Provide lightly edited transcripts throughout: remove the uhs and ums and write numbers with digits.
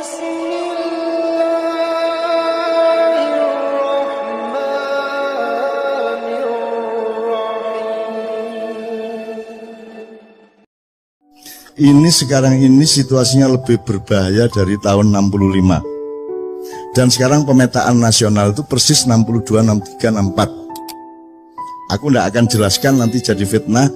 Ini sekarang ini situasinya lebih berbahaya dari tahun 65. Dan sekarang pemetaan nasional itu persis 62, 63, 64. Aku tidak akan jelaskan, nanti jadi fitnah.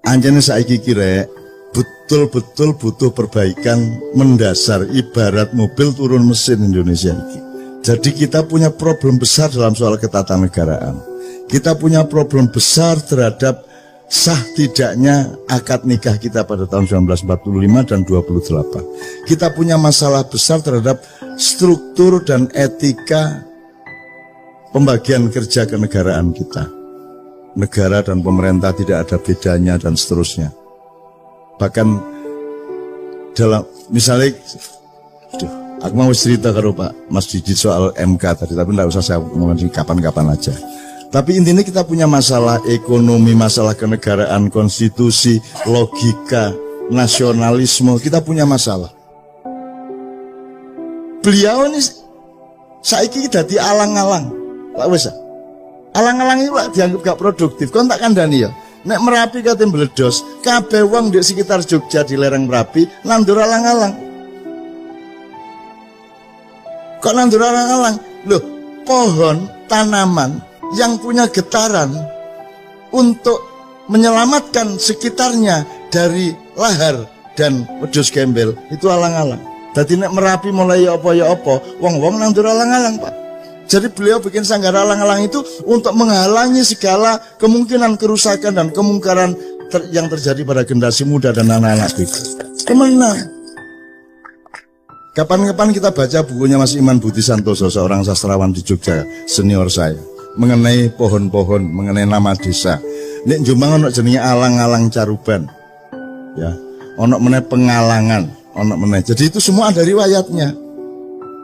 Anjane saiki kira betul-betul butuh perbaikan mendasar, ibarat mobil turun mesin Indonesia ini. Jadi kita punya problem besar dalam soal ketatanegaraan. Kita punya problem besar terhadap sah tidaknya akad nikah kita pada tahun 1945 dan 28. Kita punya masalah besar terhadap struktur dan etika pembagian kerja kenegaraan kita. Negara dan pemerintah tidak ada bedanya dan seterusnya. Bahkan dalam misalnya, aku mau cerita karo Pak Mas Didi soal MK tadi, tapi tidak usah saya ngomongin kapan-kapan aja. Tapi intinya kita punya masalah ekonomi, masalah kenegaraan, konstitusi, logika, nasionalisme, kita punya masalah. Beliau ini saiki dadi alang-alang. Pak wis. Alang-alang itu lah dianggap gak produktif. Kon tak kandhani ya. Nek Merapi kate mbledos, kabeh wong di sekitar Jogja di lereng Merapi nandur alang-alang. Kok nandur alang-alang? Loh, pohon, tanaman yang punya getaran untuk menyelamatkan sekitarnya dari lahar dan wedhus gembel itu alang-alang. Dadi nek Merapi mulai apa ya apa, wong-wong nandur alang-alang, Pak. Jadi beliau bikin sanggar alang-alang itu untuk menghalangi segala kemungkinan kerusakan dan kemungkaran yang terjadi pada generasi muda dan anak-anak itu. Kemenang. Kapan-kapan kita baca bukunya Mas Iman Budi Santoso, seorang sastrawan di Jogja, senior saya, mengenai pohon-pohon, mengenai nama desa. Nek Jombang ono jenenge alang-alang Caruban. Ya, ono meneh Pengalangan, ono meneh. Jadi itu semua ada riwayatnya.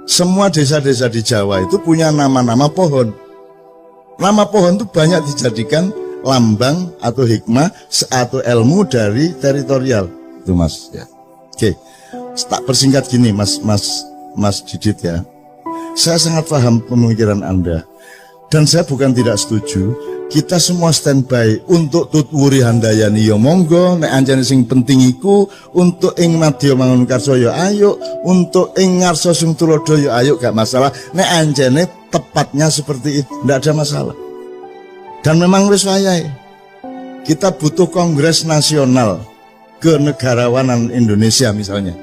Semua desa-desa di Jawa itu punya nama-nama pohon. Nama pohon itu banyak dijadikan lambang atau hikmah atau ilmu dari teritorial. Itu Mas ya. Oke. Tak persingkat gini Mas Didit ya. Saya sangat paham pemikiran Anda. Dan saya bukan tidak setuju. Kita semua standby untuk tutwuri handayani ya monggo, nek anjane sing penting iku untuk ing madya Mangunkarsa ya ayo, untuk ing ngarsa sing tulodo ya ayo, gak masalah. Nek anjane tepatnya seperti itu, ndak ada masalah. Dan memang wis wayahe. Kita butuh kongres nasional kenegarawanan Indonesia misalnya.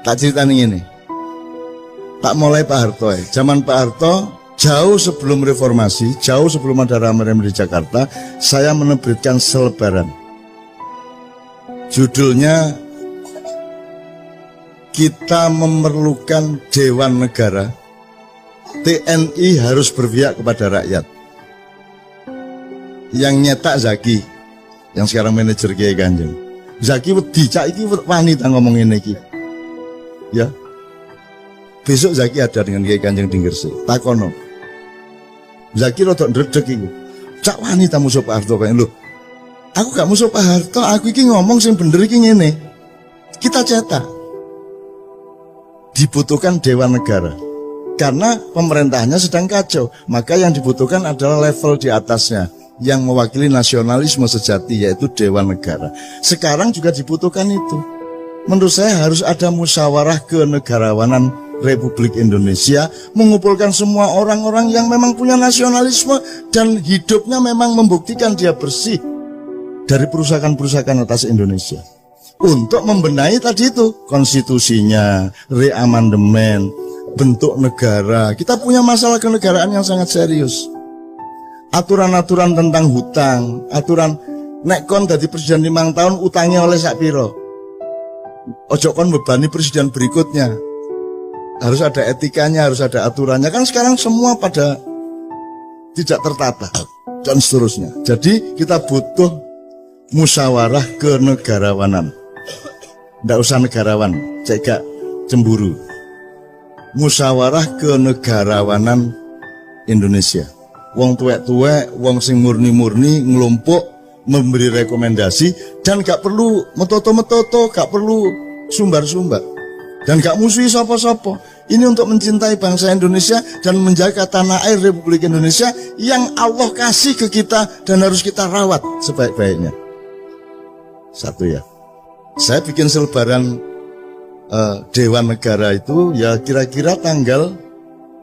Tak ceritani ngene. Tak mulai Pak Harto zaman Pak Harto jauh sebelum reformasi, jauh sebelum ada rame-rame di Jakarta, saya menerbitkan selebaran. Judulnya, kita memerlukan Dewan Negara, TNI harus berpihak kepada rakyat. Yang nyetak Zaki, yang sekarang manajer Kiai Kanjeng. Zaki wedi, cak iki wanita ngomongin iki. Ya. Besok Zaki ada dengan Kiai Kanjeng di Gresik. Takono. Zaki rodok ndredeg iku. Cak wanita musuh Pak Harto kaya lho. Aku gak musuh Pak Harto, aku iki ngomong sing bener iki ngene. Kita cetak. Dibutuhkan Dewan Negara. Karena pemerintahnya sedang kacau, maka yang dibutuhkan adalah level di atasnya yang mewakili nasionalisme sejati, yaitu Dewan Negara. Sekarang juga dibutuhkan itu. Menurut saya harus ada musyawarah kenegarawanan Republik Indonesia, mengumpulkan semua orang-orang yang memang punya nasionalisme dan hidupnya memang membuktikan dia bersih dari perusakan-perusakan atas Indonesia, untuk membenahi tadi itu konstitusinya, reamandemen, bentuk negara. Kita punya masalah kenegaraan yang sangat serius. Aturan-aturan tentang hutang, aturan nek kon dadi presiden 5 tahun utangnya oleh sak piro, ojo kon bebani presiden berikutnya. Harus ada etikanya, harus ada aturannya. Kan sekarang semua pada tidak tertata dan seterusnya. Jadi kita butuh musyawarah kenegarawanan. Nggak usah negarawan, cek cemburu. Musyawarah kenegarawanan Indonesia. Wong tuwek-tuwek, wong sing murni-murni ngelompok memberi rekomendasi dan gak perlu metoto-metoto, gak perlu sumbar-sumbar. dan gak musuhi sopo-sopo. Ini untuk mencintai bangsa Indonesia dan menjaga tanah air Republik Indonesia yang Allah kasih ke kita dan harus kita rawat sebaik-baiknya. Satu ya. Saya bikin selebaran Dewan Negara itu ya kira-kira tanggal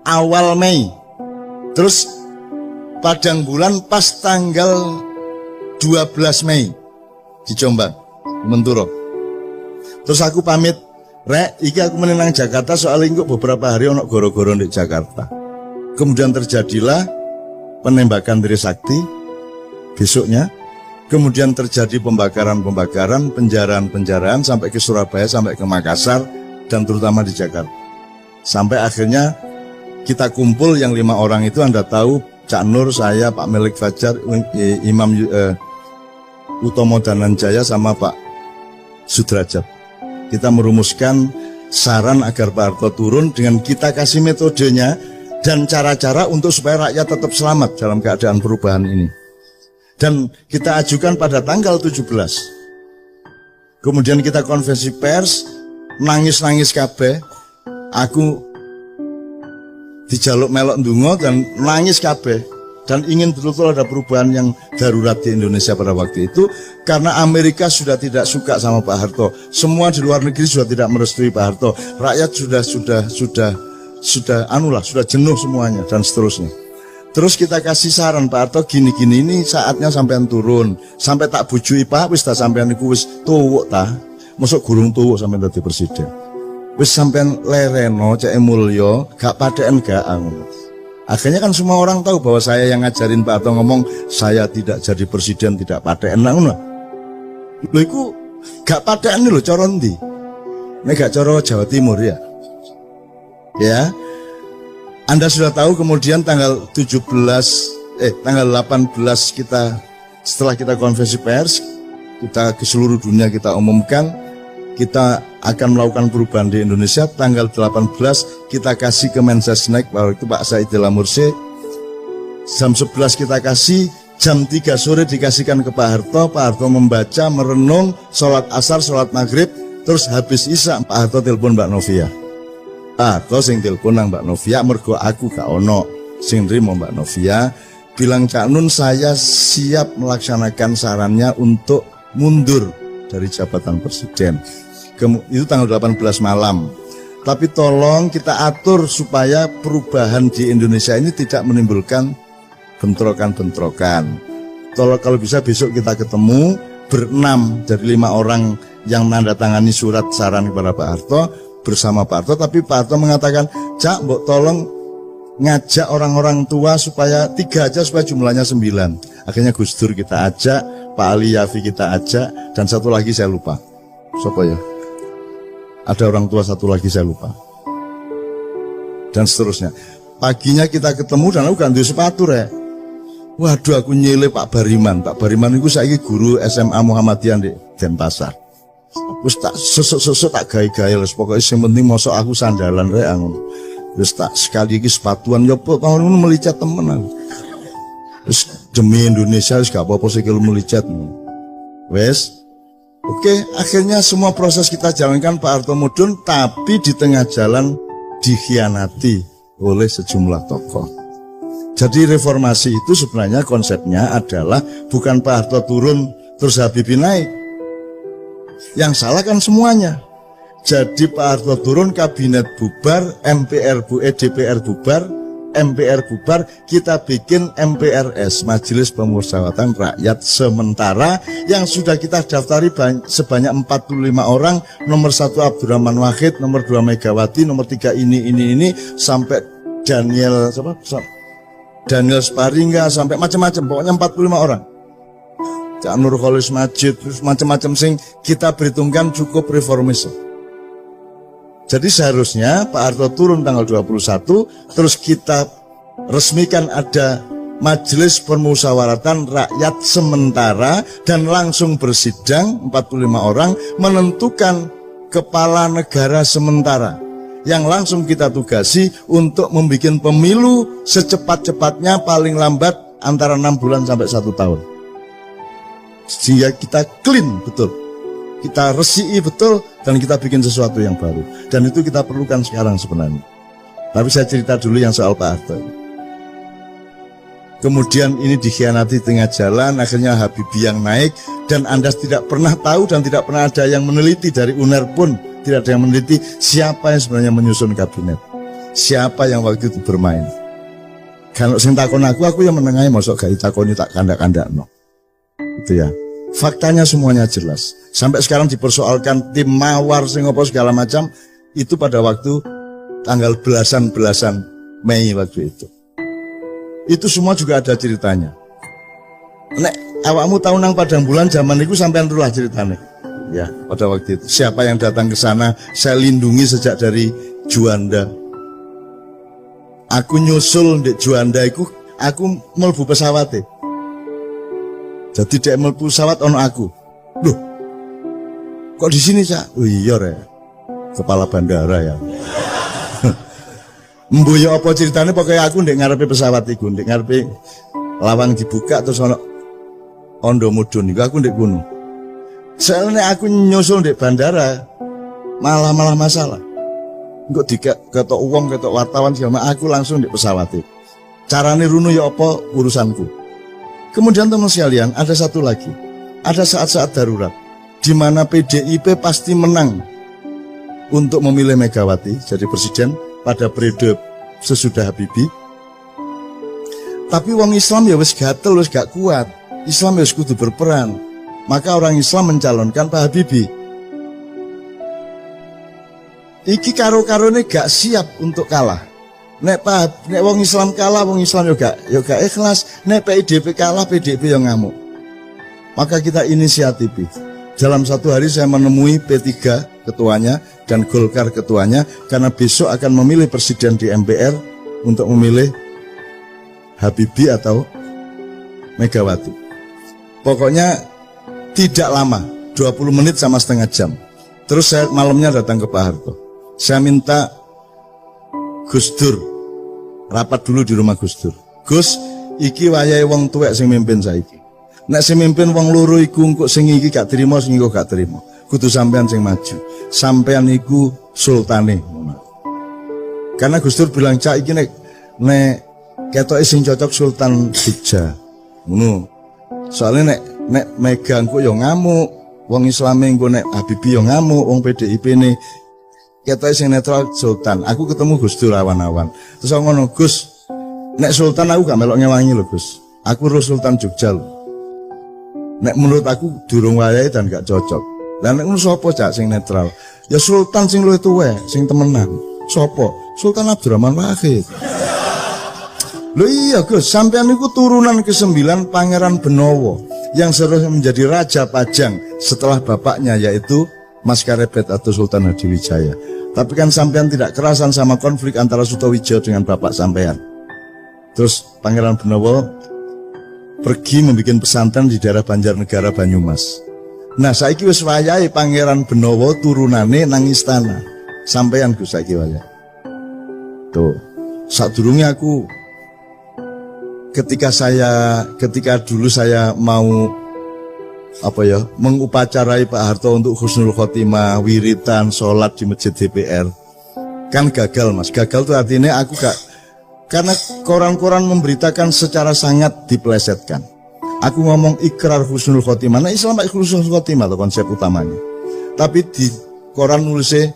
awal Mei. Terus padang bulan pas tanggal 12 Mei di Jombang, Menturo. Terus aku pamit, Rek, iki aku menenang Jakarta soalnya kok beberapa hari ono goro-goro di Jakarta. Kemudian terjadilah penembakan Trisakti besoknya. Kemudian terjadi pembakaran-pembakaran, penjaraan-penjaraan sampai ke Surabaya, sampai ke Makassar, dan terutama di Jakarta. Sampai akhirnya kita kumpul yang 5 orang itu, Anda tahu, Cak Nur, saya, Pak Melik Fajar, Imam Utomo Dananjaya, sama Pak Sudrajat. Kita merumuskan saran agar Pak Harto turun dengan kita kasih metodenya dan cara-cara untuk supaya rakyat tetap selamat dalam keadaan perubahan ini. Dan kita ajukan pada tanggal 17. Kemudian kita konferensi pers, nangis-nangis kabeh. Aku dijaluk melok ndonga dan nangis kabeh. Dan ingin betul-betul ada perubahan yang darurat di Indonesia pada waktu itu. Karena Amerika sudah tidak suka sama Pak Harto. Semua di luar negeri sudah tidak merestui Pak Harto. Rakyat sudah jenuh semuanya dan seterusnya. Terus kita kasih saran, Pak Harto gini-gini ini saatnya sampean turun. Sampai tak bujui Pak, wis tak sampean niku wis tuwuk ta. Mosok gurung tuwuk sampean dadi presiden. Wis sampean lereno cek mulya, gak padeken gak ngono. Akhirnya kan semua orang tahu bahwa saya yang ngajarin Pak Harto ngomong saya tidak jadi presiden tidak padeken ngono. Lho iku gak padeken lho cara ndi? Nek gak cara Jawa Timur ya. Ya. Anda sudah tahu kemudian tanggal 18 kita setelah kita konferensi pers, kita ke seluruh dunia kita umumkan kita akan melakukan perubahan di Indonesia. Tanggal 18 kita kasih ke Mensesnek, bahwa itu Pak Saidillah Mursi. Jam 11 kita kasih, jam 3 sore dikasihkan ke Pak Harto. Pak Harto membaca, merenung, sholat asar, sholat maghrib, terus habis isya Pak Harto telepon Mbak Novia. Atau sing telepon nang Mbak Novia, mergo aku gak ono sing nrimo Mbak Novia, bilang Cak Nun saya siap melaksanakan sarannya untuk mundur dari jabatan presiden. Itu tanggal 18 malam. Tapi tolong kita atur supaya perubahan di Indonesia ini tidak menimbulkan bentrokan-bentrokan. Tolong kalau bisa besok kita ketemu berenam dari 5 orang yang menandatangani surat saran kepada Pak Harto bersama Pak Harto, tapi Pak Harto mengatakan, Cak, mbok tolong ngajak orang-orang tua supaya 3 aja supaya jumlahnya 9. Akhirnya Gus Dur kita ajak, Pak Ali Yafi kita ajak, dan satu lagi saya lupa. Siapa ya? Ada orang tua satu lagi saya lupa. Dan seterusnya. Paginya kita ketemu dan aku ganti sepatu Rek. Waduh aku nyele Pak Bariman. Pak Bariman itu saiki guru SMA Muhammadiyah di Denpasar. Wis tak sesuk tak gawe-gawe wis pokoke sing penting mosok aku sandalan rek ngono. Wis tak sekali iki sepatuan yo kok ngono melicet temen aku. Wis demi Indonesia wis gak apa-apa sikil melicet. Wis. Oke, akhirnya semua proses kita jalankan Pak Harto mudun, tapi di tengah jalan dikhianati oleh sejumlah tokoh. Jadi reformasi itu sebenarnya konsepnya adalah bukan Pak Harto turun terus Habibie naik. Yang salah kan semuanya. Jadi Pak Harto turun, kabinet bubar, DPR bubar, MPR bubar, kita bikin MPRS, Majelis Pemusyawaratan Rakyat Sementara, yang sudah kita daftari sebanyak 45 orang, nomor 1 Abdurrahman Wahid, nomor 2 Megawati, nomor 3 ini, sampai Daniel Sparingga, sampai macam-macam, pokoknya 45 orang. Cak Nur Kholis Majid, terus macam-macam sing kita perhitungkan cukup reformis. Jadi seharusnya Pak Harto turun tanggal 21, terus kita resmikan ada Majelis Permusyawaratan Rakyat Sementara dan langsung bersidang 45 orang menentukan kepala negara sementara yang langsung kita tugasi untuk membuat pemilu secepat-cepatnya, paling lambat antara 6 bulan sampai 1 tahun. Sehingga kita clean betul. kita resiki betul, dan kita bikin sesuatu yang baru. Dan itu kita perlukan sekarang sebenarnya. Tapi saya cerita dulu yang soal Pak Harto. Kemudian ini dikhianati tengah jalan, akhirnya Habibie yang naik, dan Anda tidak pernah tahu dan tidak pernah ada yang meneliti, dari UNER pun tidak ada yang meneliti siapa yang sebenarnya menyusun kabinet, siapa yang waktu itu bermain. Kalau sing takon aku yang menengahi, masuk gak ditakoni tak kandak-kandak no. Itu ya. Faktanya semuanya jelas. Sampai sekarang dipersoalkan tim mawar sing apa segala macam, itu pada waktu tanggal belasan Mei waktu itu. Itu semua juga ada ceritanya. Nek awakmu tahu nang Padang Bulan zaman itu sampean rulah ceritanya. Ya, pada waktu itu siapa yang datang ke sana, saya lindungi sejak dari Juanda. Aku nyusul di Juanda itu, aku mlebu pesawat. Jadi dia mlebu pesawat ono aku. Loh, kok di sini Cak? Oh iya re, kepala bandara ya. Mboyo apa ceritanya, pokoknya aku ndek ngarepe pesawat iku, ndek ngarepe lawang dibuka terus ono ondo mudun iku, aku ndek kono. Soalnya aku nyusul ndek bandara malah masalah. Engko diketok uang, ketok wartawan segala, aku langsung ndek pesawat itu. Carane runu ya apa urusanku. Kemudian teman sekalian, ada satu lagi, ada saat-saat darurat di mana PDIP pasti menang untuk memilih Megawati jadi presiden pada periode sesudah Habibie. Tapi wong Islam ya wis gatel, wis gak kuat. Islam ya wis kudu berperan. Maka orang Islam mencalonkan Pak Habibie. Iki karo-karone gak siap untuk kalah. Nek wong Islam kalah, wong Islam yo gak ikhlas. Nek PDIP kalah, PDIP yang ngamuk. Maka kita inisiatif. Dalam satu hari saya menemui P3 ketuanya dan Golkar ketuanya, karena besok akan memilih presiden di MPR untuk memilih Habibie atau Megawati. Pokoknya tidak lama, 20 menit sama setengah jam. Terus saya malamnya datang ke Pak Harto. Saya minta Gus Dur rapat dulu di rumah Gus Dur. Gus, iki wayahe wong tuwek sing mimpin saiki. Nek sing mimpin wong loro iku engko sing iki gak trimo, sing iku gak trimo. Kudu sampean sing maju. Sampean iku sultane. Karena Gus Dur bilang, "Cak iki nek ketoke sing cocok Sultan Jogja." Ngono. Soalnya nek Mega engko yo ngamuk, wong Islame engko nek Habibie yo ngamuk, wong PDIP ne ketoke sing netral Sultan. Aku ketemu Gus Dur awan-awan. Terus aku ngono, "Gus, nek Sultan aku gak melok ngewangi lho, Gus. Aku ro Sultan Jogja lho. Nek menurut aku durung wayahe dan gak cocok. Lah nek ngono sapa Cak sing netral? Ya Sultan sing luwih tuwek, sing temenan. Sapa? Sultan Abdurrahman Wahid." Lho iya Gus, sampean niku turunan ke-9 Pangeran Benowo yang seharusnya menjadi Raja Pajang setelah bapaknya, yaitu Mas Karebet atau Sultan Hadiwijaya. Tapi kan sampean tidak kerasan sama konflik antara Sutowijoyo dengan bapak sampean. Terus Pangeran Benowo pergi membuat pesantren di daerah Banjarnegara Banyumas. Nah saiki wis wayahe Pangeran Benowo turunane nang istana. Sampean Gus saiki wayahe. Tuh, sadurunge aku ketika dulu saya mau mengupacarai Pak Harto untuk husnul khotimah, wiritan, sholat di masjid DPR, kan gagal Mas. Gagal tuh artinya aku gak, karena koran-koran memberitakan secara sangat dipelesetkan. Aku ngomong ikrar husnul khotimah, nah Islam husnul khotimah itu konsep utamanya. Tapi di koran nulisnya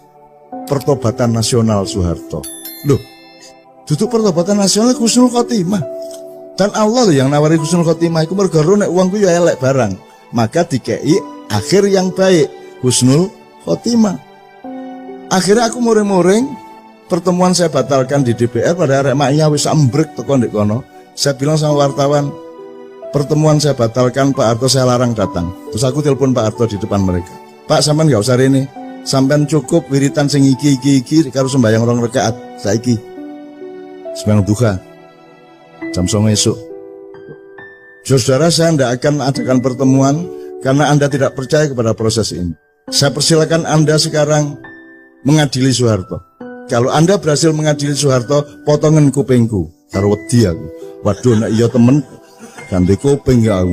pertobatan nasional Soeharto. Loh, duduk pertobatan nasional husnul khotimah. Dan Allah loh yang nawari husnul khotimah. Iku mergo nek uangku ya elek barang. Maka dikei akhir yang baik, husnul khotimah. Akhirnya aku muring-muring, pertemuan saya batalkan di DPR pada arek maknya wis ambrek teko ndek kono. Saya bilang sama wartawan, pertemuan saya batalkan, Pak Harto saya larang datang. Terus aku telepon Pak Harto di depan mereka. Pak, sampean gak usah rene. Sampean cukup wiritan sing iki karo sembahyang 2 rakaat saiki. Sembahyang duha jam 09.00 esuk. Saudara, saya tidak akan adakan pertemuan karena Anda tidak percaya kepada proses ini. Saya persilakan Anda sekarang mengadili Soeharto. Kalau Anda berhasil mengadili Soeharto, potongan kupingku karo wedi aku. Waduh nek iya temen ganti kuping ya aku.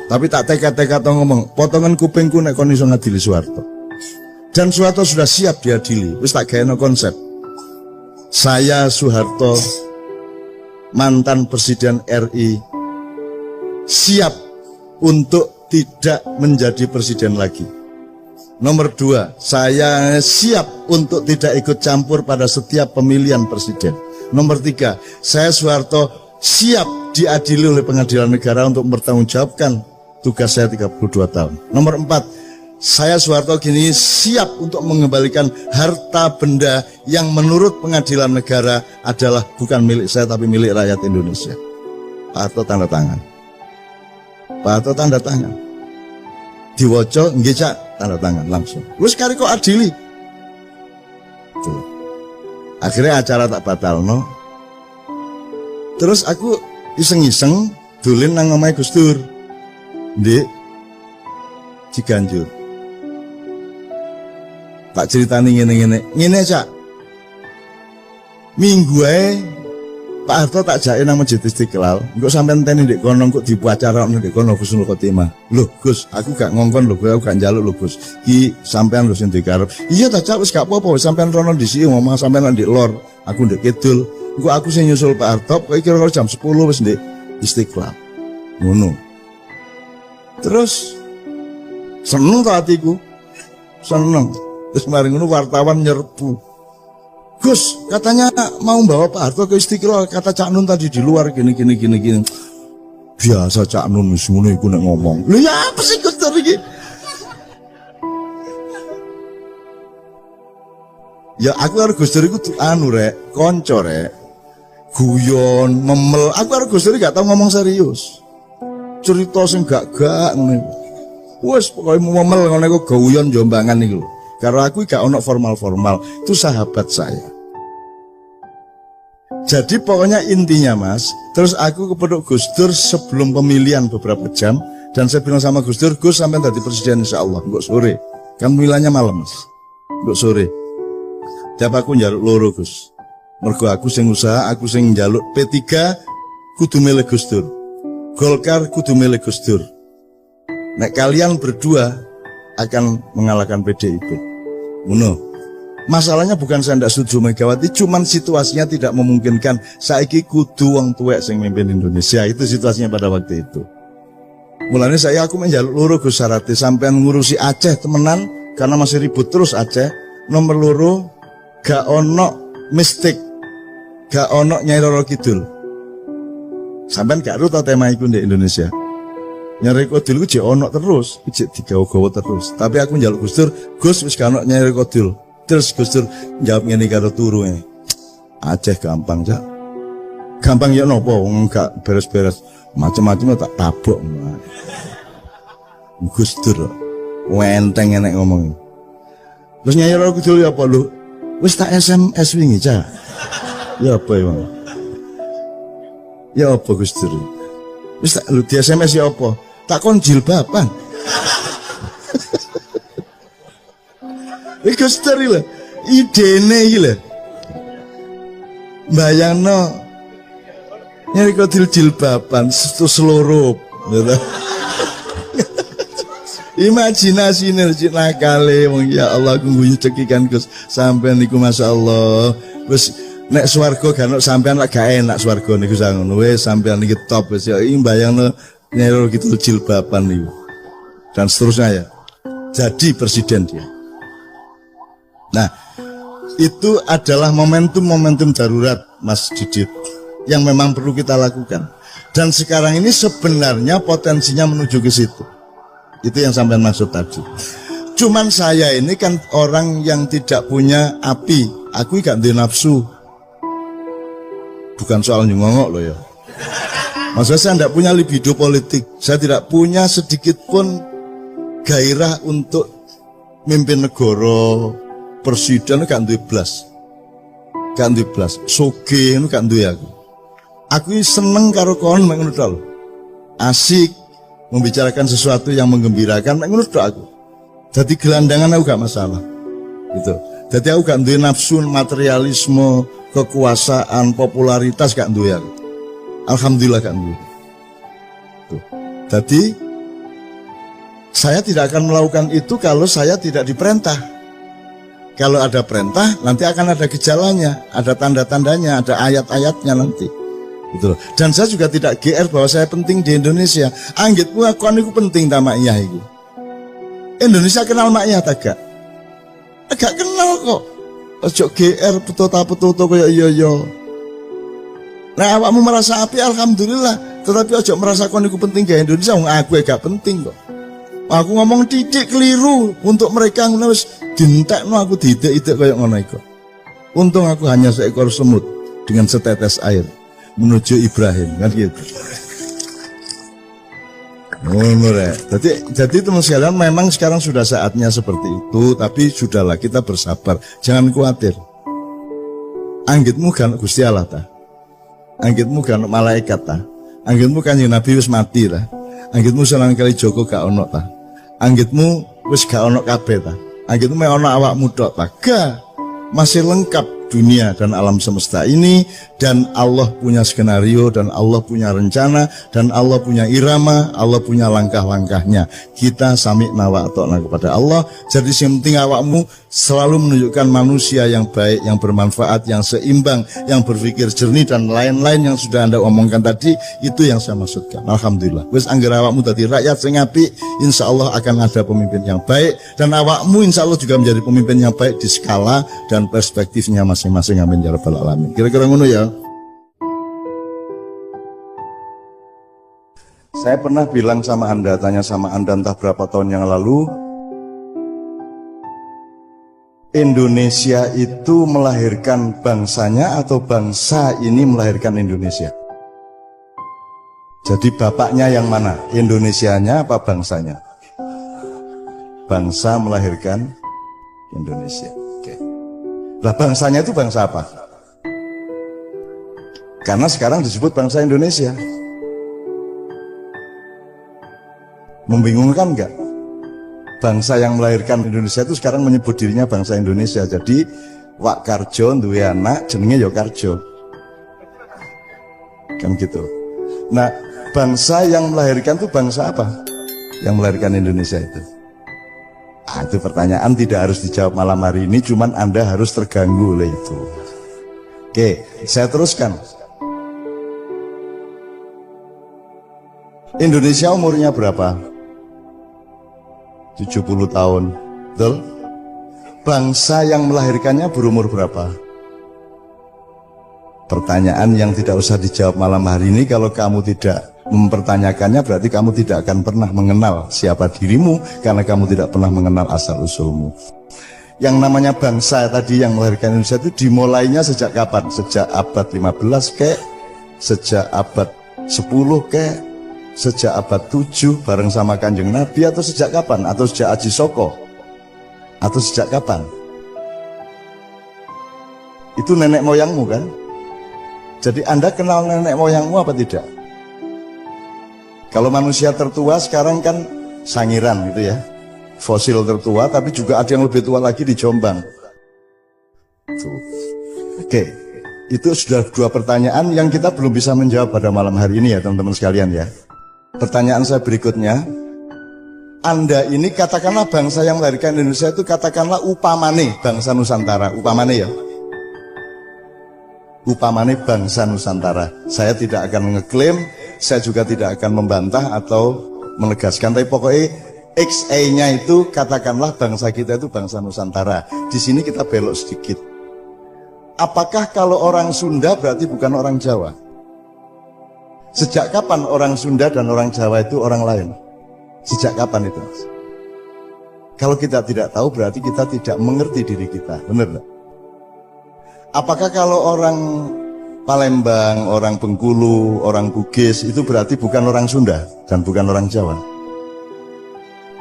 Tapi tak tekad-tekad ngomong, potongan kupingku nek kon iso ngadili Soeharto. Dan Soeharto sudah siap diadili. Wis tak gawe konsep. Saya Soeharto, mantan Presiden RI, siap untuk tidak menjadi presiden lagi. Nomor 2, saya siap untuk tidak ikut campur pada setiap pemilihan presiden. Nomor 3, saya Soeharto siap diadili oleh pengadilan negara untuk mempertanggungjawabkan tugas saya 32 tahun. Nomor 4, saya Soeharto kini siap untuk mengembalikan harta benda yang menurut pengadilan negara adalah bukan milik saya tapi milik rakyat Indonesia. Pak Harto tanda tangan. Pak Harto tanda tangan. Diwoco nggih Cak, tanda tangan langsung. Wis kari kok adili. Tuh. Akhirnya acara tak batalno. Terus aku iseng-iseng dolen nang omahe Gus Dur. Ndek Ciganjur. Tak ceritani ngene Cak. Minggu ae Pak Harto tak jake nang Masjid Istiqlal. Engko sampean teni ndek kono engko dipuacarakno ndek kono Husnul Khotimah. Loh Gus, aku gak ngongkon lho, aku gak njaluk lho Gus. Ki sampean lho sing dikarep. Iya ta Cak, wis gak apa-apa, sampean rono dhisik ngomong sampean ndek lor, aku ndek kidul. Engko aku sing nyusul Pak Harto, kowe kira-kira jam 10 wis ndek Istiqlal. Ngono. Terus seneng to hatiku. Seneng. Terus mari ngono wartawan nyerbu. Gus, katanya mau bawa Pak Harto ke Istiqlal, kata Cak Nun tadi di luar gini. Biasa Cak Nun wis ngono iku nek ngomong. Lho ya apa sih Gus Dur iki? Ya aku karo Gus Dur iku anu rek, kanca rek. Guyon, memel. Aku karo Gus Dur gak tau ngomong serius. Cerita sing gak ngene. Wes pokoke memel ngono iku guyon jombangan iku. Karena aku gak ono formal-formal, itu sahabat saya. Jadi pokoknya intinya Mas, terus aku kepeduk Gus Dur sebelum pemilihan beberapa jam, dan saya bilang sama Gus Dur, Gus sampai tadi presiden insya Allah, enggak sore. Kan pemilihannya malam Mas, enggak sore. Tiap aku njaluk loro Gus. Mergo aku sing usaha, aku sing njaluk P3 kudu milih Gus Dur. Golkar kudu milih Gus Dur. Nek kalian berdua akan mengalahkan PDIP. Masalahnya bukan saya tidak setuju Megawati, cuman situasinya tidak memungkinkan. Saiki kudu wong tuwek sing mimpin Indonesia, itu situasinya pada waktu itu. Mulanya aku menjaluk loro Gus Sarati sampean ngurusi Aceh temenan karena masih ribut terus Aceh. Nomor loro gak ono mistik, gak ono Nyai Roro Kidul. Sampean gak ruta tema iku di Indonesia. Nyai Kodil ku jek ono terus, jek digawa-gawa terus. Tapi aku njaluk Gus Dur, Gus wis gak ono Nyai Kodil. Terus Gus Dur jawab ngene karo turu ngene. Aceh gampang, Cak. Gampang ya napa wong gak beres-beres. Macem-macem tak tabok. Gus Dur enteng enek ngomong. Terus Nyai Kodil ya apa lu? Wis tak SMS wingi, Cak. Ya apa ya? Ya apa Gus Dur? Wis tak lu di SMS ya apa? Tak kon jilbaban. Iki Gus Dur lho, idene iki lho. Bayangno Nyai Kodil jilbaban seluruh. Imajinasi cek nakale wong ya Allah aku guyu cekikan Gus sampean niku masyaallah. Wis nek swarga gak ono sampean lak gak enak swarga niku sangono. Wis sampean iki top wis ya bayangno Nyai gitu jilbaban niku. Dan seterusnya ya. Jadi presiden dia. Nah, itu adalah momentum-momentum darurat Mas Didit yang memang perlu kita lakukan. Dan sekarang ini sebenarnya potensinya menuju ke situ. Itu yang sampean maksud tadi. Cuman saya ini kan orang yang tidak punya api. Aku gak duwe nafsu. Bukan soal nyongok loh ya. Maksudnya saya tidak punya libido politik. Saya tidak punya sedikit pun gairah untuk mimpin negara, presiden gak duwe blas. Gak duwe blas. Soge itu gak duwe aku. Aku seneng karo kon mek ngono tok. Asik membicarakan sesuatu yang menggembirakan mek ngono tok aku. Jadi gelandangan aku gak masalah. Gitu. Jadi aku gak duwe nafsu materialisme, kekuasaan, popularitas gak duwe aku. Alhamdulillah gak duwe. Tuh. Jadi Saya tidak akan melakukan itu kalau saya tidak diperintah. Kalau ada perintah, nanti akan ada gejalanya, ada tanda-tandanya, ada ayat-ayatnya nanti. Gitu loh. Dan saya juga tidak GR bahwa saya penting di Indonesia. Anggitmu aku aniku penting ta mak iyah iku. Indonesia kenal mak iyah ta gak? Agak kenal kok. Ojo GR petuta-petuta kaya iya-iya. Nah awakmu merasa api alhamdulillah, tetapi ojo merasa kon iku penting ke Indonesia, wong aku gak penting kok. Aku ngomong titik keliru untuk mereka ngono wis dientekno aku didik-idik kaya ngono iku. Untung aku hanya seekor semut dengan setetes air menuju Ibrahim kan gitu. Ngono rek. Jadi teman sekalian memang sekarang sudah saatnya seperti itu, tapi sudahlah kita bersabar, jangan khawatir. Anggitmu kan Gusti Allah ta. Anggitmu kan malaikat ta. Anggitmu kan Nabi wis mati ta. Anggitmu Sunan Kalijaga gak ono ta. Anggitmu wis gak ono kabeh ta. Anggitmu mek ono awakmu tok ta. Gak. Masih lengkap dunia dan alam semesta ini, dan Allah punya skenario, dan Allah punya rencana, dan Allah punya irama, Allah punya langkah-langkahnya. Kita sami'na wa ata'na kepada Allah. Jadi yang penting awakmu selalu menunjukkan manusia yang baik, yang bermanfaat, yang seimbang, yang berpikir jernih, dan lain-lain yang sudah Anda omongkan tadi. Itu yang saya maksudkan. Alhamdulillah. Wis anggere awakmu dadi rakyat sing apik, insya Allah akan ada pemimpin yang baik, dan awakmu insya Allah juga menjadi pemimpin yang baik di skala dan perspektifnya masing-masing. Amin ya rabbal alamin. Kira-kira ngono ya. Saya pernah bilang sama Anda, tanya sama Anda entah berapa tahun yang lalu, Indonesia itu melahirkan bangsanya atau bangsa ini melahirkan Indonesia? Jadi bapaknya yang mana? Indonesianya apa bangsanya? Bangsa melahirkan Indonesia. Oke. Lah bangsanya itu bangsa apa? Karena sekarang disebut bangsa Indonesia. Membingungkan enggak? Bangsa yang melahirkan Indonesia itu sekarang menyebut dirinya bangsa Indonesia. Jadi Wak Karjo duwe anak jenenge ya Karjo. Kan gitu. Nah, bangsa yang melahirkan itu bangsa apa? Yang melahirkan Indonesia itu. Itu pertanyaan tidak harus dijawab malam hari ini, cuman Anda harus terganggu oleh itu. Oke, saya teruskan. Indonesia umurnya berapa? 70 tahun. Betul? Bangsa yang melahirkannya berumur berapa? Pertanyaan yang tidak usah dijawab malam hari ini. Kalau kamu tidak mempertanyakannya, berarti kamu tidak akan pernah mengenal siapa dirimu, karena kamu tidak pernah mengenal asal usulmu. Yang namanya bangsa tadi yang melahirkan Indonesia itu dimulainya sejak kapan? Sejak abad 15 kek, sejak abad 10 kek, sejak abad 7 bareng sama Kanjeng Nabi, atau sejak kapan? Atau sejak Aji Soko? Atau sejak kapan? Itu nenek moyangmu kan? Jadi Anda kenal nenek moyangmu apa tidak? Kalau manusia tertua sekarang kan Sangiran gitu ya, fosil tertua, tapi juga ada yang lebih tua lagi di Jombang. Tuh. Oke, itu sudah dua pertanyaan yang kita belum bisa menjawab pada malam hari ini ya teman-teman sekalian ya. Pertanyaan saya berikutnya, Anda ini katakanlah bangsa yang melahirkan Indonesia itu katakanlah upamane bangsa Nusantara, upamane ya. Upamane bangsa Nusantara. Saya tidak akan ngeklaim, saya juga tidak akan membantah atau menegaskan, tapi pokoknya XA-nya itu katakanlah bangsa kita itu bangsa Nusantara. Di sini kita belok sedikit. Apakah kalau orang Sunda berarti bukan orang Jawa? Sejak kapan orang Sunda dan orang Jawa itu orang lain? Sejak kapan itu? Kalau kita tidak tahu berarti kita tidak mengerti diri kita, benar nggak? Apakah kalau orang Palembang, orang Bengkulu, orang Bugis itu berarti bukan orang Sunda dan bukan orang Jawa?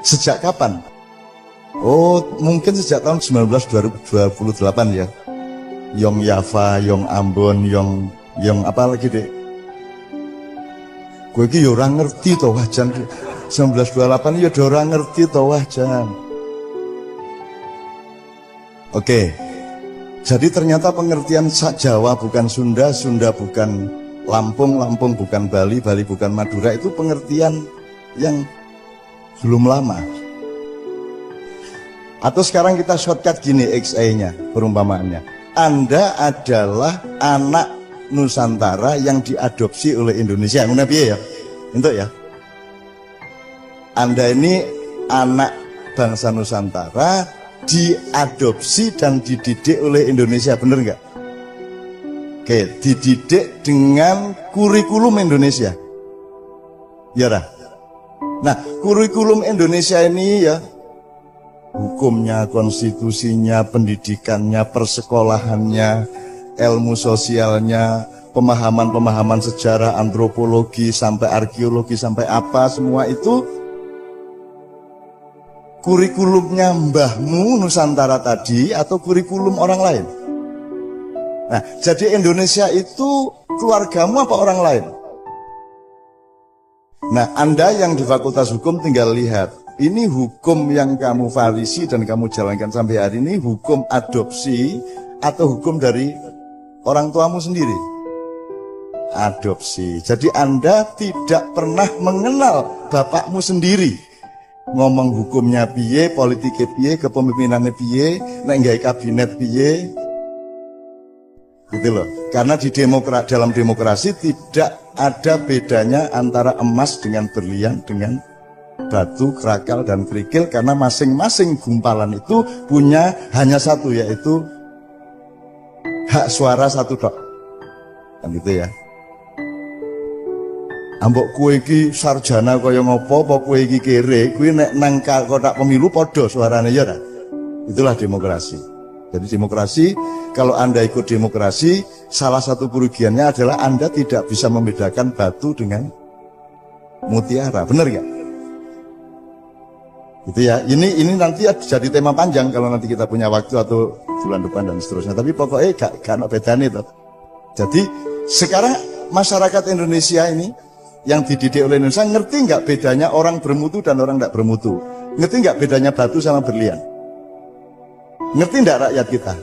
Sejak kapan? Oh, mungkin sejak tahun 1928 ya. Yong Yava, Yong Ambon, Yong apa lagi deh? Gue ki orang ngerti toh wajan 1928 ya orang ngerti toh wajan. Oke. Jadi ternyata pengertian Jawa bukan Sunda, Sunda bukan Lampung, Lampung bukan Bali, Bali bukan Madura, itu pengertian yang belum lama. Atau sekarang kita shortcut gini XA-nya, perumpamaannya. Anda adalah anak Nusantara yang diadopsi oleh Indonesia. Ngono piye ya? Entuk ya. Anda ini anak bangsa Nusantara diadopsi dan dididik oleh Indonesia, bener nggak? Oke, dididik dengan kurikulum Indonesia. Ya dah. Nah, kurikulum Indonesia ini ya, hukumnya, konstitusinya, pendidikannya, persekolahannya, ilmu sosialnya, pemahaman-pemahaman sejarah, antropologi, sampai arkeologi, sampai apa, semua itu kurikulumnya mbahmu Nusantara tadi atau kurikulum orang lain. Nah, jadi Indonesia itu keluargamu apa orang lain? Nah, Anda yang di Fakultas Hukum tinggal lihat, ini hukum yang kamu farisi dan kamu jalankan sampai hari ini hukum adopsi atau hukum dari orang tuamu sendiri? Adopsi. Jadi Anda tidak pernah mengenal bapakmu sendiri. Ngomong hukumnya piye, politiknya piye, kepemimpinannya piye, nek nggawe kabinet piye. Gitu loh. Karena di dalam demokrasi tidak ada bedanya antara emas dengan berlian, dengan batu, kerakal, dan kerikil, karena masing-masing gumpalan itu punya hanya satu, yaitu hak suara satu tok. Kan gitu ya. Ambok kue iki sarjana kaya ngopo, apa kue iki kere, kue nek nang kotak pemilu podo suaranya ya. Itulah demokrasi. Jadi demokrasi, kalau Anda ikut demokrasi, salah satu kerugiannya adalah Anda tidak bisa membedakan batu dengan mutiara, benar gak? Gitu ya. Ini nanti jadi tema panjang kalau nanti kita punya waktu atau bulan depan dan seterusnya. Tapi pokoknya gak ada bedanya itu. Jadi sekarang masyarakat Indonesia ini yang dididik oleh Indonesia ngerti nggak bedanya orang bermutu dan orang tidak bermutu? Ngerti nggak bedanya batu sama berlian? Ngerti nggak rakyat kita?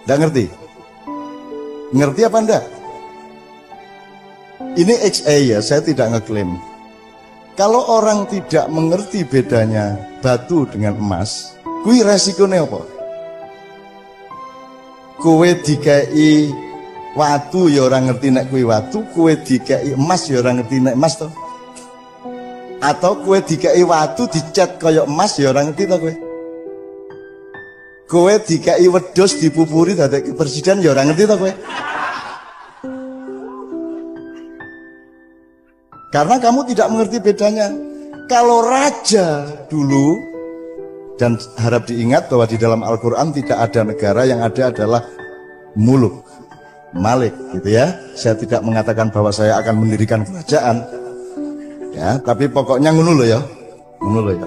Nggak ngerti? Ngerti apa enggak? Ini XA ya, saya tidak ngeklaim. Kalau orang tidak mengerti bedanya batu dengan emas, kui resikonya apa? Kowe dikai watu ya orang ngerti nek kue watu, kue dikai emas ya orang ngerti nek emas toh. Atau kue dikai watu dicat kaya emas ya orang ngerti toh kue. Kue dikai wedhus dipupuri dadi presiden ya orang ngerti toh kue. Karena kamu tidak mengerti bedanya. Kalau raja dulu, dan harap diingat bahwa di dalam Al-Quran tidak ada negara, yang ada adalah muluk, malik gitu ya. Saya tidak mengatakan bahwa saya akan mendirikan kerajaan ya, tapi pokoknya ngono lho ya. Ngono lho ya.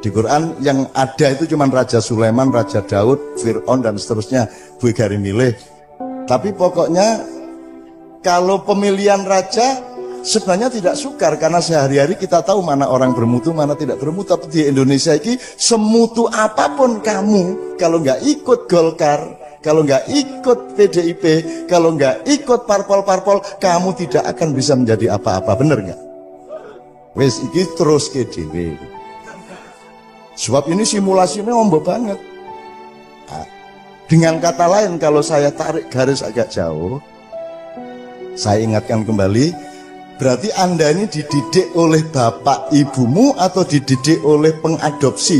Di Quran yang ada itu cuma Raja Sulaiman, Raja Daud, Fir'aun dan seterusnya, gue gari milih. Tapi pokoknya kalau pemilihan raja sebenarnya tidak sukar, karena sehari-hari kita tahu mana orang bermutu, mana tidak bermutu. Tapi di Indonesia ini semutu apapun kamu, kalau nggak ikut Golkar, kalau nggak ikut PDIP, kalau nggak ikut parpol-parpol, kamu tidak akan bisa menjadi apa-apa, bener nggak? Wes iki terus ke dhewe. Sebab ini simulasinya ombak banget. Nah, dengan kata lain, kalau saya tarik garis agak jauh, saya ingatkan kembali, berarti Anda ini dididik oleh bapak ibumu atau dididik oleh pengadopsi.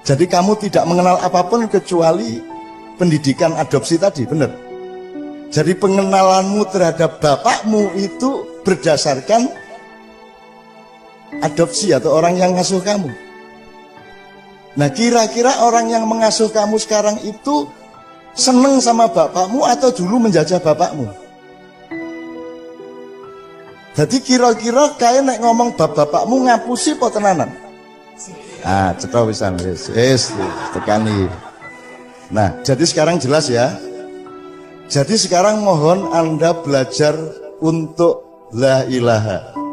Jadi kamu tidak mengenal apapun kecuali pendidikan adopsi tadi, benar? Jadi pengenalanmu terhadap bapakmu itu berdasarkan adopsi atau orang yang ngasuh kamu. Nah, kira-kira orang yang mengasuh kamu sekarang itu seneng sama bapakmu atau dulu menjajah bapakmu? Jadi kira-kira kayak nek ngomong bapakmu ngapusi apa tenanan? Ah, cetha wisan wis tekani. Nah, jadi sekarang jelas ya. Jadi sekarang mohon Anda belajar untuk la ilaha.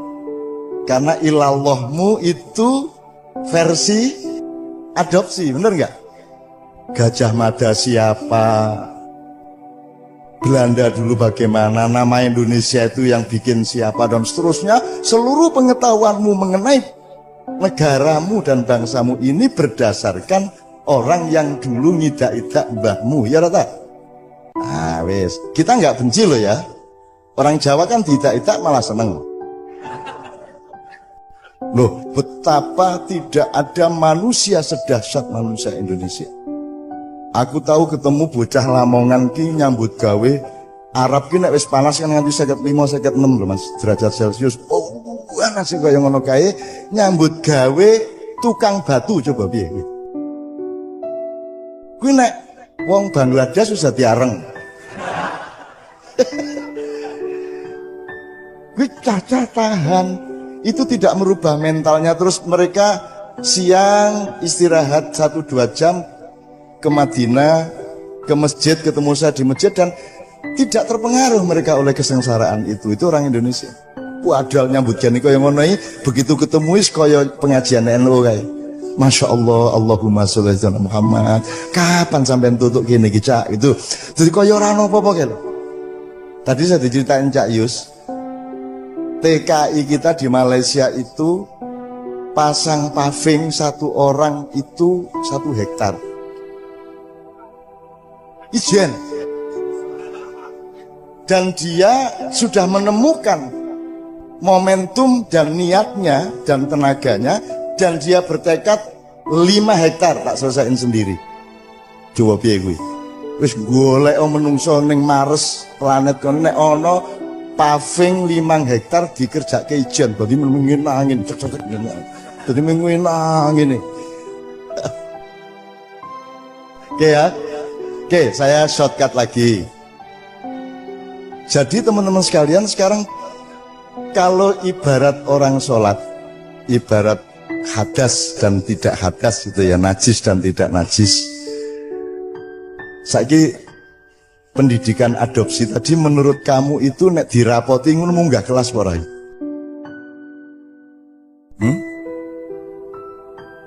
Karena ilallahmu itu versi adopsi, bener nggak? Gajah Mada siapa? Belanda dulu bagaimana, nama Indonesia itu yang bikin siapa, dan seterusnya. Seluruh pengetahuanmu mengenai negaramu dan bangsamu ini berdasarkan orang yang dulu ngidak-idak mbahmu, ya rata. Ah wes, kita nggak benci loh ya. Orang Jawa kan diidak-idak malah seneng. Loh, betapa tidak ada manusia sedahsyat manusia Indonesia. Aku tahu ketemu bocah Lamongan ki nyambut gawe Arab ki nek wis panas kan nganti 55 56 lho Mas derajat Celcius. Oh, panas kaya ngono kae nyambut gawe tukang batu coba piye kuwi. Kuwi nek wong Bangladesh wis dadi areng. Kuwi caca tahan. Itu tidak merubah mentalnya, terus mereka siang istirahat 1-2 jam ke Madinah, ke masjid, ketemu saya di masjid, dan tidak terpengaruh mereka oleh kesengsaraan itu orang Indonesia. Padahal nyambut jani kaya ngono begitu ketemu is kaya pengajian NU kayak Masya Allah, Allahumma sholli ala Muhammad. Kapan sampai tutup gini Cak itu. Jadi kaya ora apa-apa kayak. Tadi saya diceritain Cak Yus, TKI kita di Malaysia itu pasang paving satu orang itu 1 hektar. Ijen. Dan dia sudah menemukan momentum dan niatnya dan tenaganya, dan dia bertekad 5 hektar tak selesaiin sendiri. Coba piye kuwi? Wis golek menungso ning Mars planet kono nek ana paving 5 hektar dikerjake ijen, berarti mengin angin cocok ngene. Dadi mengin angin. Oke ya. Oke, saya shortcut lagi. Jadi teman-teman sekalian, sekarang kalau ibarat orang sholat, ibarat hadas dan tidak hadas gitu ya, najis dan tidak najis. Saiki pendidikan adopsi tadi menurut kamu itu nek dirapoti ngono munggah kelas ora?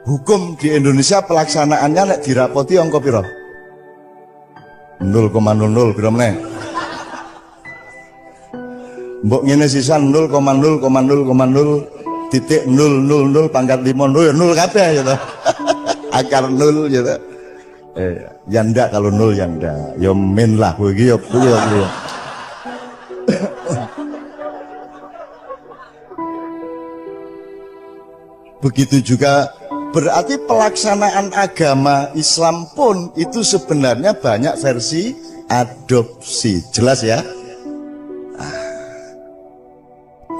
Hukum di Indonesia pelaksanaannya nek dirapoti angka piro? 0,00 piro meneh? Mbok ngene sisan 0,0,0,0 titik 000 pangkat 5 0 kabeh ya toh. Akar 0 ya toh. Ya ndak kalau 0 ya ndak. Ya min lah kowe iki ya kuwi ya. Begitu juga berarti pelaksanaan agama Islam pun itu sebenarnya banyak versi adopsi. Jelas ya?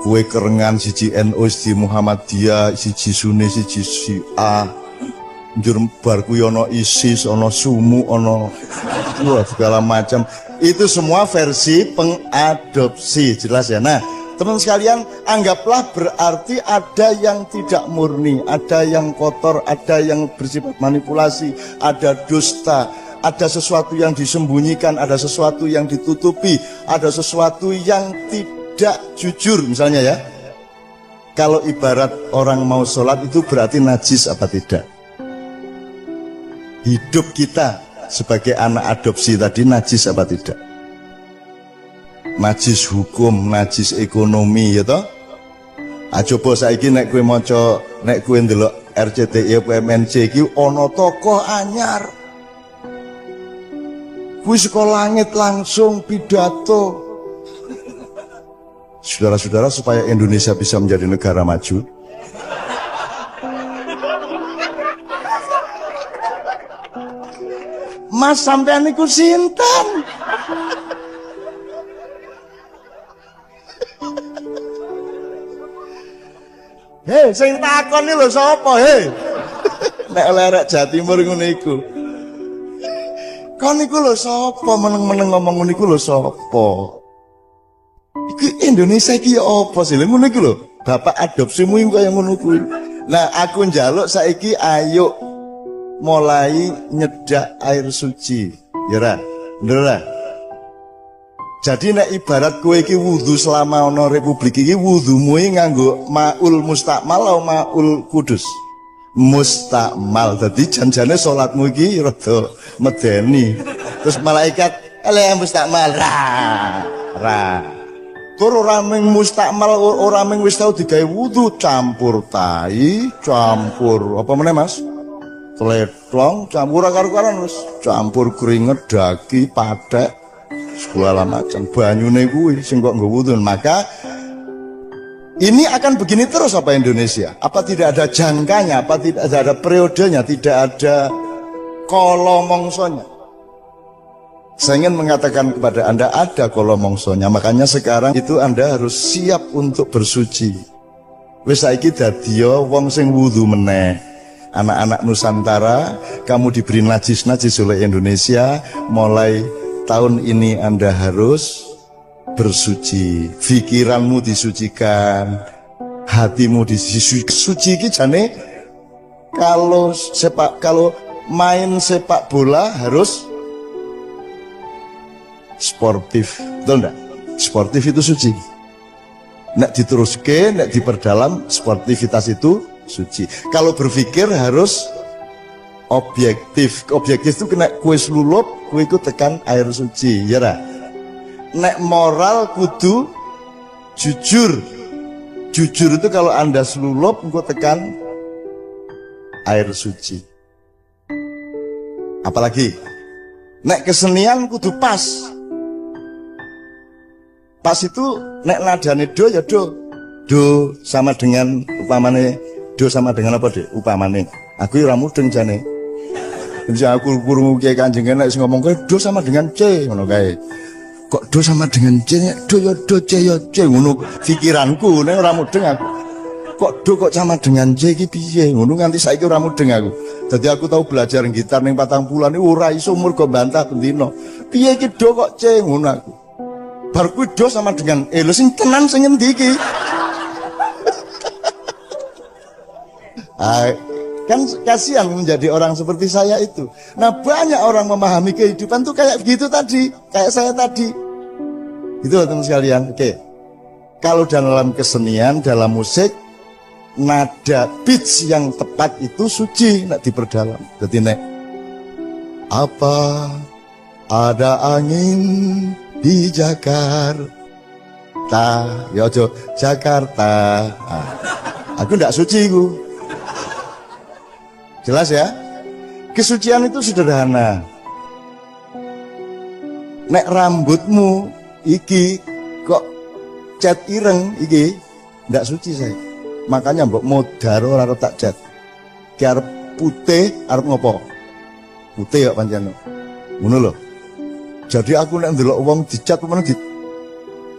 Kue kerengan siji NU, siji Muhammadiyah, siji Sunni, siji Syiah. Njur bar kuwi ana ISIS, ana Sumu, ana segala macam. Itu semua versi pengadopsi. Jelas ya? Nah, teman sekalian, anggaplah berarti ada yang tidak murni, ada yang kotor, ada yang bersifat manipulasi, ada dusta, ada sesuatu yang disembunyikan, ada sesuatu yang ditutupi, ada sesuatu yang tidak jujur misalnya ya. Kalau ibarat orang mau sholat itu berarti najis apa tidak? Hidup kita sebagai anak adopsi tadi najis apa tidak? Najis hukum, najis ekonomi ya toh. Coba saiki nek kowe maca, nek kowe ndelok RCTI PMNC iki ana tokoh anyar. Kuwi saka langit langsung pidato. Saudara-saudara, supaya Indonesia bisa menjadi negara maju, Mas sampean niku sinten? Hei, sing takon iki lho sapa, hei? Nek lerek Jawa Timur ngono iku. Kon niku lho sapa meneng-meneng ngomong ngono iku lho sapa? Iku Indonesia iki apa sih? Lha ngono iku lho. Bapak adopsimu iku kaya ngono kuwi. Nah, aku njaluk saiki ayo mulai nyedak air suci. Ya ra? Bener ra? Jadi nek ibarat kowe iki wudu selama ana republik iki, wudumu iki nganggo maul mustakmal atau maul kudus? Mustakmal. Dadi janjane salatmu iki rada medeni. Terus malaikat eleh mustakmal ra. Tur ora ming mustakmal ora ming wis tau digawe wudu campur tai, campur apa meneh Mas? Tletong campur karo-karan wis campur keringet, daki, pathek segala macam banyune kuwi sing kok nggo wudu. Maka ini akan begini terus apa Indonesia? Apa tidak ada jangkanya? Apa tidak ada periodenya? Tidak ada kolomongsonya? Saya ingin mengatakan kepada Anda ada kolomongsonya. Makanya sekarang itu Anda harus siap untuk bersuci. Wis saiki dadiya wong sing wudu meneh. Anak-anak Nusantara, kamu diberi najis-najis oleh Indonesia. Mulai tahun ini Anda harus bersuci. Pikiranmu disucikan, hatimu disuci. Iki jane kalau main sepak bola harus sportif, betul enggak? Sportif itu suci. Nek diteruske, nek diperdalam, sportivitas itu suci. Kalau berpikir harus objektif. Objektif itu kena kue selulup, kue itu tekan air suci, ya ra? Nek moral kudu jujur. Jujur itu kalau Anda selulup, kue tekan air suci. Apalagi nek kesenian kudu pas. Pas itu nek nadane do ya do. Do sama dengan upamane do sama dengan apa deh? Upamane aku ora mudeng jane. Bisa aku kurung kiai Kanjeng nek sing ngomong kowe do sama dengan C ngono kae. Kok do sama dengan C? Do ya do C ya C ngono pikiranku nek ora mudeng aku. Kok do kok sama dengan C iki piye? Ngono nganti saiki ora mudeng aku. Dadi aku tahu belajar gitar ning 40 bulan iki ora iso umur go bantah bendino. Piye iki do kok C ngono aku. Bar kuwi do sama dengan lho sing tenan sing endi iki? Kan kasihan menjadi orang seperti saya itu. Nah banyak orang memahami kehidupan tuh kayak begitu tadi, kayak saya tadi. Itu teman sekalian. Oke. Kalau dalam kesenian, dalam musik, nada pitch yang tepat itu suci, nak diperdalam. Jadi nek apa ada angin di Jakarta, ya ojo Jakarta. Nah, aku ndak suci ku. Jelas ya? Kesucian itu sederhana. Nek rambutmu iki kok cat ireng iki ndak suci saya. Makanya mbok modar ora tak cat. Ki arep putih, arep ngopo? Putih kok pancen. Ngono lho. Jadi aku nek ndelok wong dicat pemene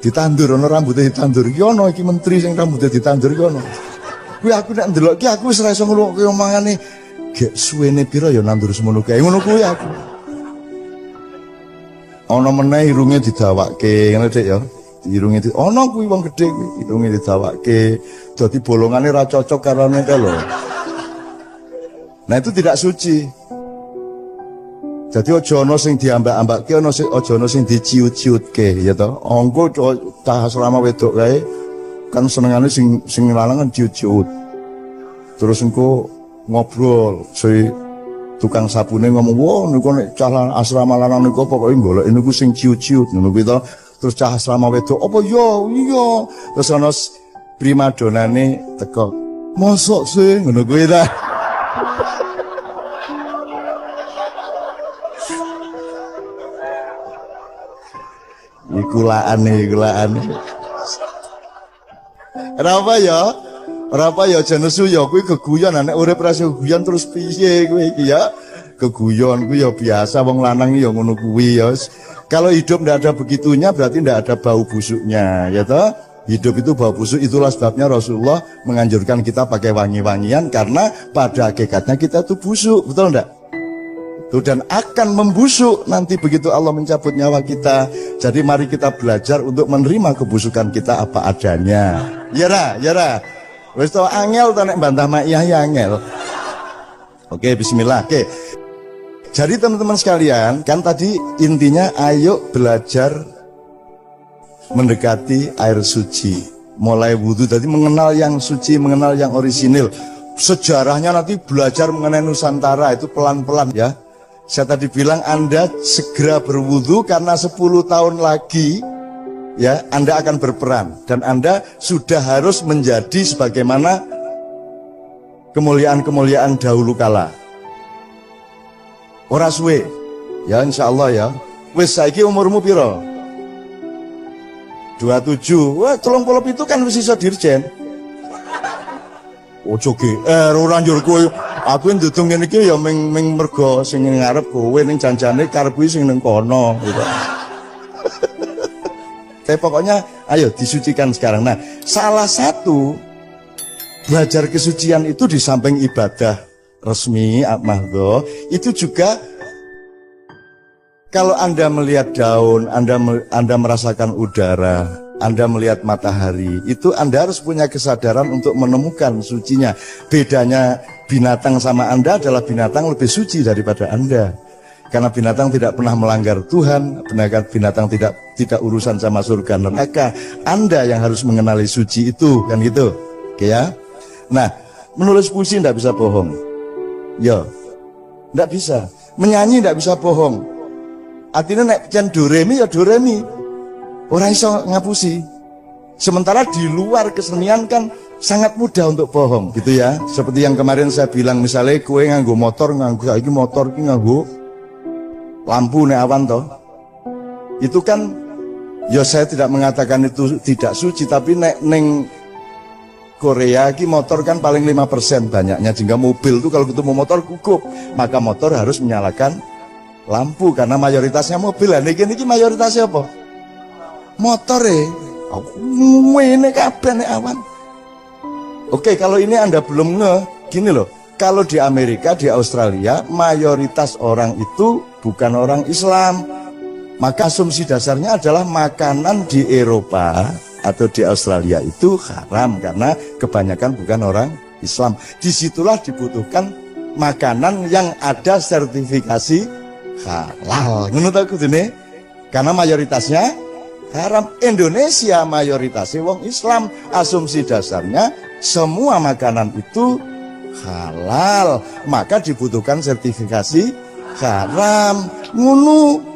ditandur ana rambutnya ditandur. Ki ana iki menteri sing rambutnya ditandur ki ana. Kuwi aku nek ndelok ki aku wis ora iso ngrungokne omongane gek suwene pira ya nandur semono kae. Ngono kuwi aku. Ana meneh irunge didawakke ngene Dik ya. Irunge ana kuwi wong gedhe kuwi irunge didawakke dadi bolongane ra cocok karo nek lho. Nah itu tidak suci. Jadi aja ana sing diambak-ambakke, aja ana sing diciut-ciutke ya toh. Angko cah asrama wedok kae kan senengane sing lanang kan ciut-ciut. Terus engko ngobrol, si tukang sabune ngomong, "Wah, niku nek cah asrama lanang niku pokoke golek niku sing ciut-ciut." Ngono kuwi to. Terus cah asrama wedok, "Apa yo? Iya." Terus ana primadonane teko. "Mosok sih?" Ngono kuwi ta. Ikulaane. Kenapa ya jenesu ya kuwi geguyon nek urip ra guyon terus piye kuwi iki ya? Geguyon kuwi ya biasa wong lanang ya ngono kuwi ya. Kalau hidup ndak ada begitunya berarti ndak ada bau busuknya, ya toh? Hidup itu bau busuk, itulah sebabnya Rasulullah menganjurkan kita pakai wangi-wangian karena pada hakikatnya kita itu busuk, betul ndak? Dan akan membusuk nanti begitu Allah mencabut nyawa kita. Jadi mari kita belajar untuk menerima kebusukan kita apa adanya. Ya ra. Wis to angel to nek bantah maiyah ya angel. Oke, bismillah. Oke. Jadi teman-teman sekalian, kan tadi intinya ayo belajar mendekati air suci. Mulai wudhu tadi mengenal yang suci, mengenal yang orisinil. Sejarahnya nanti belajar mengenai Nusantara itu pelan-pelan ya. Saya tadi bilang Anda segera berwudu karena 10 tahun lagi ya Anda akan berperan dan Anda sudah harus menjadi sebagaimana kemuliaan-kemuliaan dahulu kala. Ora suwe. Ya insyaallah ya. Wis saiki umurmu piro? 27. Wah, 37 itu kan wis iso dirjen. Ojo ora njur kowe. Aku ndudung ngene iki ya ming mergo sing ngarep kowe ning janjane karep kuwi sing ning kono gitu. Tapi pokoknya ayo disucikan sekarang. Nah, salah satu belajar kesucian itu di samping ibadah resmi mahdhah itu juga kalau Anda melihat daun, Anda merasakan udara, Anda melihat matahari, itu Anda harus punya kesadaran untuk menemukan sucinya. Bedanya binatang sama Anda adalah binatang lebih suci daripada Anda. Karena binatang tidak pernah melanggar Tuhan, binatang tidak urusan sama surga neraka. Anda yang harus mengenali suci itu, kan gitu. Oke ya. Nah, menulis puisi tidak bisa bohong. Ya, tidak bisa. Menyanyi tidak bisa bohong. Artinya nek jan do re mi ya do re mi. Ora iso ngapusi. Sementara di luar kesenian kan sangat mudah untuk bohong gitu ya. Seperti yang kemarin saya bilang misalnya kowe nganggo motor, saiki motor ki nganggo lampu nek awan toh. Itu kan ya saya tidak mengatakan itu tidak suci, tapi nek ning Korea ki motor kan paling 5% banyaknya, sehingga mobil tuh kalau ketemu motor gugup, maka motor harus menyalakan lampu karena mayoritasnya mobil. Lah niki mayoritasnya apa? Motor ini kabeh nek awan. Oke, kalau ini Anda belum gini loh. Kalau di Amerika, di Australia, mayoritas orang itu bukan orang Islam. Maka asumsi dasarnya adalah makanan di Eropa atau di Australia itu haram karena kebanyakan bukan orang Islam. Disitulah dibutuhkan makanan yang ada sertifikasi halal. Ngono ta kudune? Karena mayoritasnya haram. Indonesia mayoritasnya wong Islam. Asumsi dasarnya semua makanan itu halal, maka dibutuhkan sertifikasi haram. Ngono.